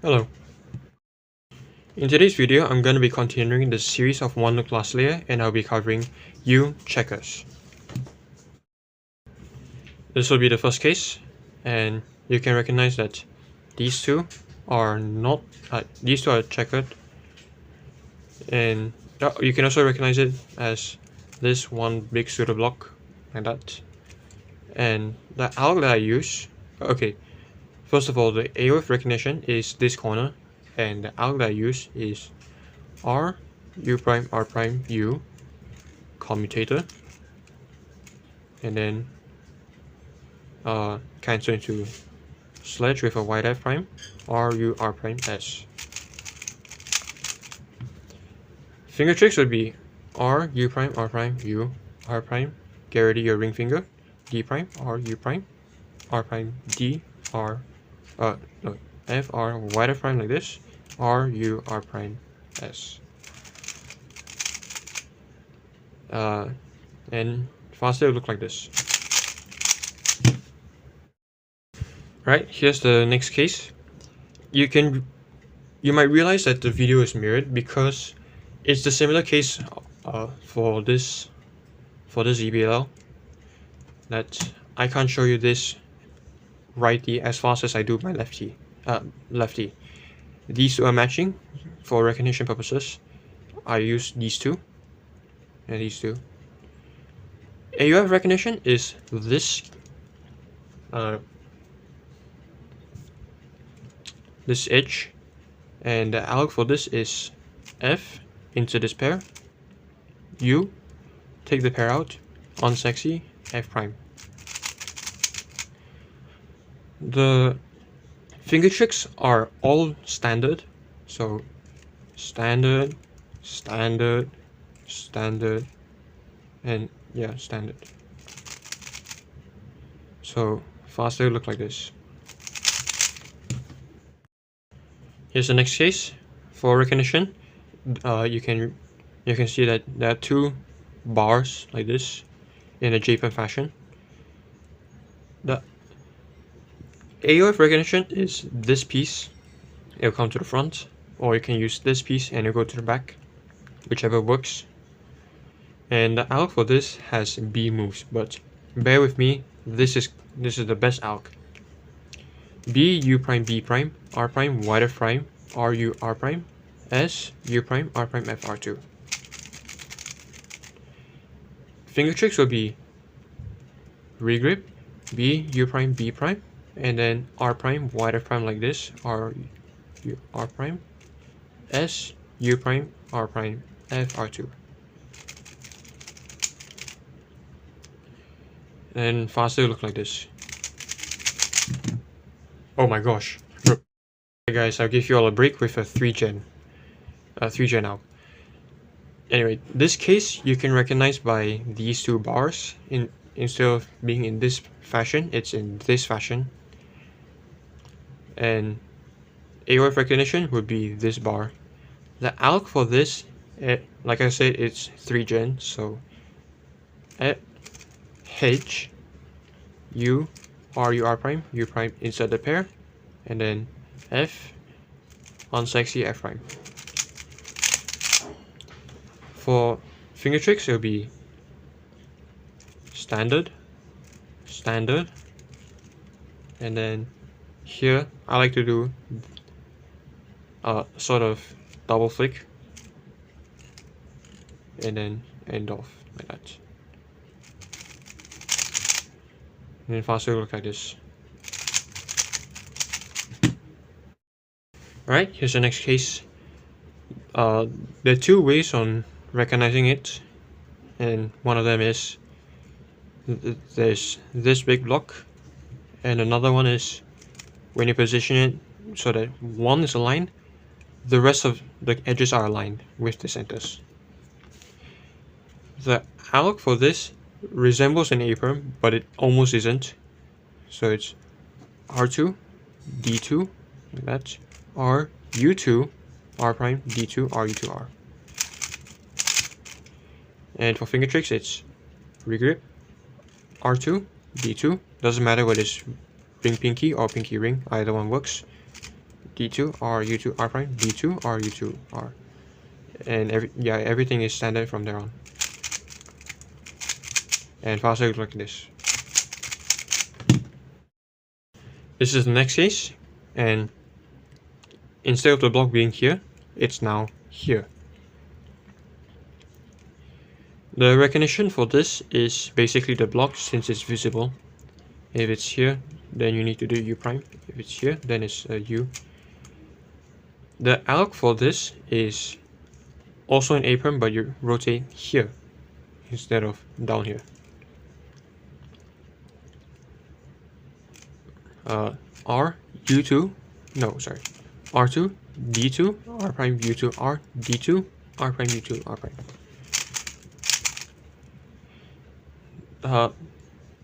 Hello. In today's video, I'm going to be continuing the series of one class layer and I'll be covering U checkers. This will be the first case, and you can recognize that these two are not, these two are checkered, and you can also recognize it as this one big pseudo block like that. And the alg that I use, okay, first of all, the AOF recognition is this corner, and the alg that I use is R, U prime, R prime, U, commutator, and then cancel into sledge with a white F prime, R, U, R prime, S. Finger tricks would be R, U prime, R prime, U, R prime, get ready your ring finger, D prime, R, U prime, R prime, D, R, no, F, R, white F prime like this, R, U, R prime, S. And faster it will look like this. Right, here's the next case. You might realize that the video is mirrored because it's the similar case for this ZBLL that I can't show you this righty as fast as I do my lefty. These two are matching for recognition purposes. I use these two and these two. AUF recognition is this this edge, and the alg for this is F into this pair, U, take the pair out, unsexy, F prime. The finger tricks are all standard, so standard, standard, standard, and yeah, standard. So faster look like this. Here's the next case. For recognition, you can see that there are two bars like this in a JPEG fashion. The AOF recognition is this piece, it'll come to the front, or you can use this piece and it'll go to the back, whichever works. And the alg for this has B moves, but bear with me, this is the best alg. B, U prime, B prime, R prime, white F prime, R, U, R prime, S, U prime, R prime, F, R2. Finger tricks will be regrip, B, U prime, B prime, and then R prime, white F prime like this, R, U, R prime, S, U prime, R prime, F, R2. And faster look like this. Oh my gosh. Hey guys, I'll give you all a break with a 3-gen out. Anyway, this case you can recognize by these two bars. Instead of being in this fashion, it's in this fashion. And AOF recognition would be this bar. The alg for this, like I said, it's 3-gen, so H, U, R, U, R prime, U prime inside the pair, and then F, unsexy F prime. For finger tricks, it'll be standard, standard, and then here I like to do a sort of double flick, and then end off like that. And then faster will look like this. Alright, here's the next case. There are two ways on recognizing it, and one of them is there's this big block, and another one is when you position it so that one is aligned, the rest of the edges are aligned with the centers. The alg for this resembles an A-perm, but it almost isn't. So it's R2, D2, like that, R, U2, R prime, D2, R, U2, R. And for finger tricks, it's regrip, R2, D2, doesn't matter whether it's ring pinky or pinky ring, either one works. D2 R U2 R prime D2 R U2 R, and everything is standard from there on. And faster look like this. This is the next case, and instead of the block being here, it's now here. The recognition for this is basically the block since it's visible. If it's here, then you need to do U prime. If it's here, then it's U. The alg for this is also an A prime, but you rotate here instead of down here. R U2, no, sorry, R2 D2 R prime U2 R D2 R prime U2 R prime.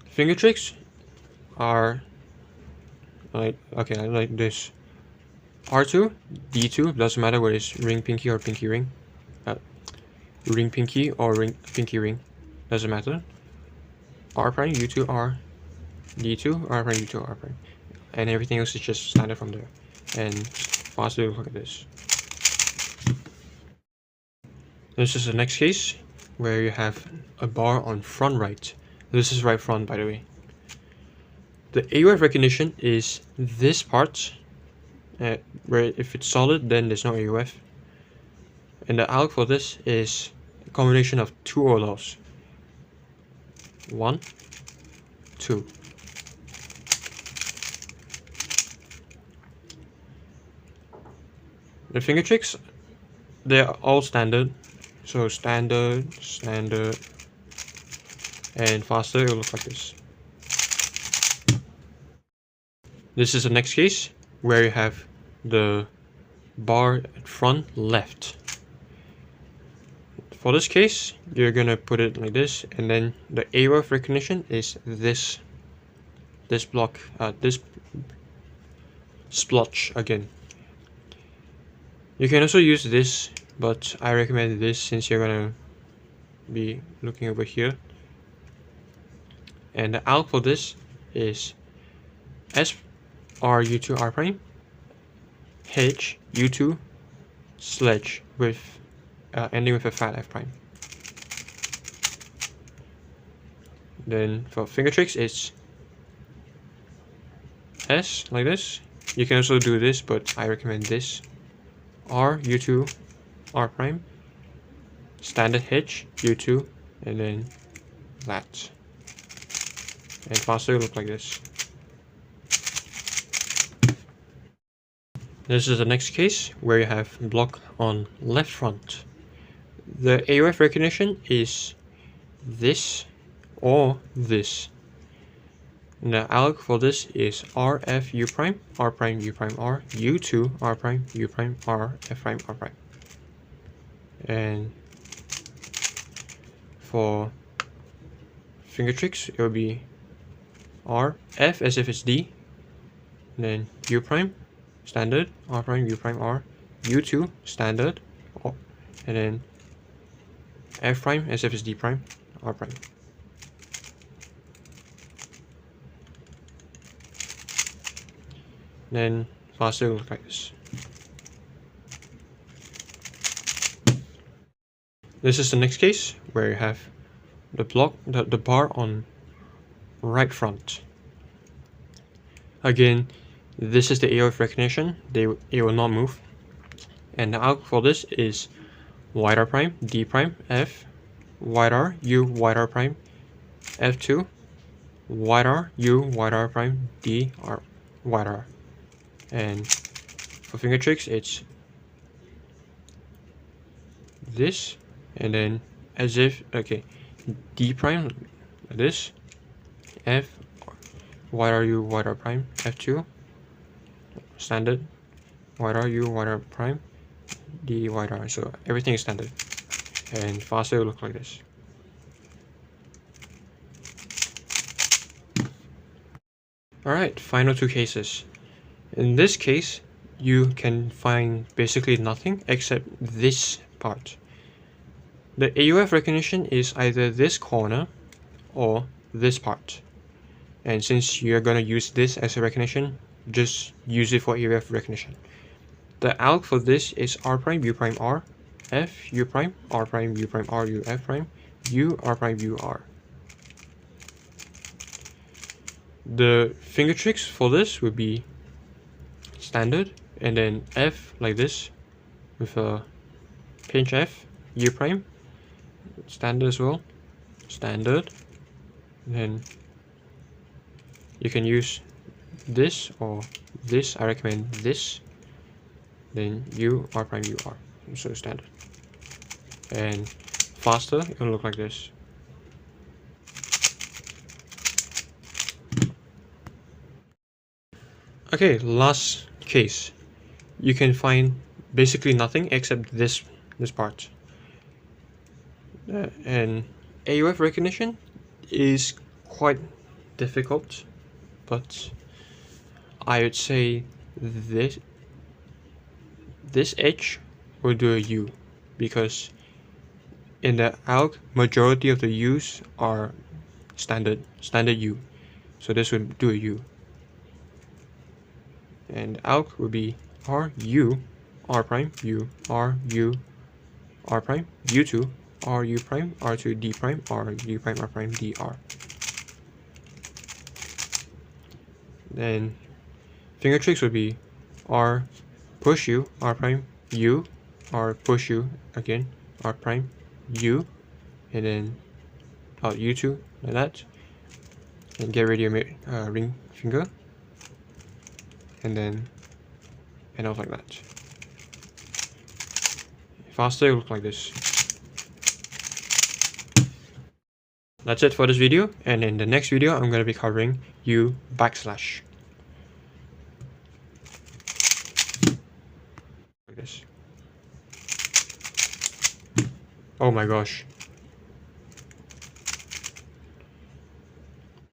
Finger tricks are like this. R2 D2 doesn't matter whether it's ring pinky or pinky ring, ring pinky or ring pinky ring, doesn't matter. R prime U2 R D2 R prime U2 R prime, and everything else is just standard from there. And faster look at this. This is the next case where you have a bar on front right. This is right front, by the way. The AUF recognition is this part, where if it's solid, then there's no AUF. And the alg for this is a combination of two OLLs. 1, 2. The finger tricks, they're all standard. So standard, and faster it will look like this. This is the next case where you have the bar at front left. For this case, you're gonna put it like this, and then the AUF recognition is this block, this splotch again. You can also use this, but I recommend this since you're gonna be looking over here. And the alg for this is S R U2 R prime H U2 sledge with ending with a fat F prime. Then for finger tricks, it's S like this. You can also do this, but I recommend this. R U2 R prime standard H U2, and then that. And faster look like this. This is the next case where you have block on left front. The AUF recognition is this or this. And the alg for this is RF U prime R prime U prime R U2 R prime U prime R F prime R prime. And for finger tricks, it will be R F as if it's D, and then U prime standard R prime U prime R U2 standard, and then F prime as if it's D prime R prime. Then faster will look like this. This is the next case where you have the block, the bar on right front. Again, this is the AUF recognition. It will not move. And the alg for this is wide R prime D prime F wide R U wide R prime F2 wide R U wide R prime D R wide R. And for finger tricks, it's this, and then as if, okay, D prime like this, F wide R U wide R prime F2 standard wide R U wide R prime D wide R. So everything is standard, and faster will look like this. Alright, final two cases. In this case, you can find basically nothing except this part. The AUF recognition is either this corner or this part. And since you're going to use this as a recognition, just use it for area of recognition. The alg for this is r prime u prime r, f u prime r prime u prime r u f prime u r prime u r. The finger tricks for this would be standard, and then f like this with a pinch f, u prime, standard as well, standard. And then you can use this or this. I recommend this. Then u r prime u r, so standard. And faster, it'll look like this. Okay, last case. You can find basically nothing except this part. And AUF recognition is quite difficult, but I would say this edge will do a U, because in the alg, majority of the U's are standard U, so this would do a U. And alg would be R U R prime U R U R prime U2 R U prime R2 D prime R U prime R prime D R. Then finger tricks would be R push U R prime U R push U again R prime U, and then U2 like that, and get ready your ring finger, and then out like that. Faster, it will look like this. That's it for this video, and in the next video I'm going to be covering U backslash. Like this. Oh my gosh.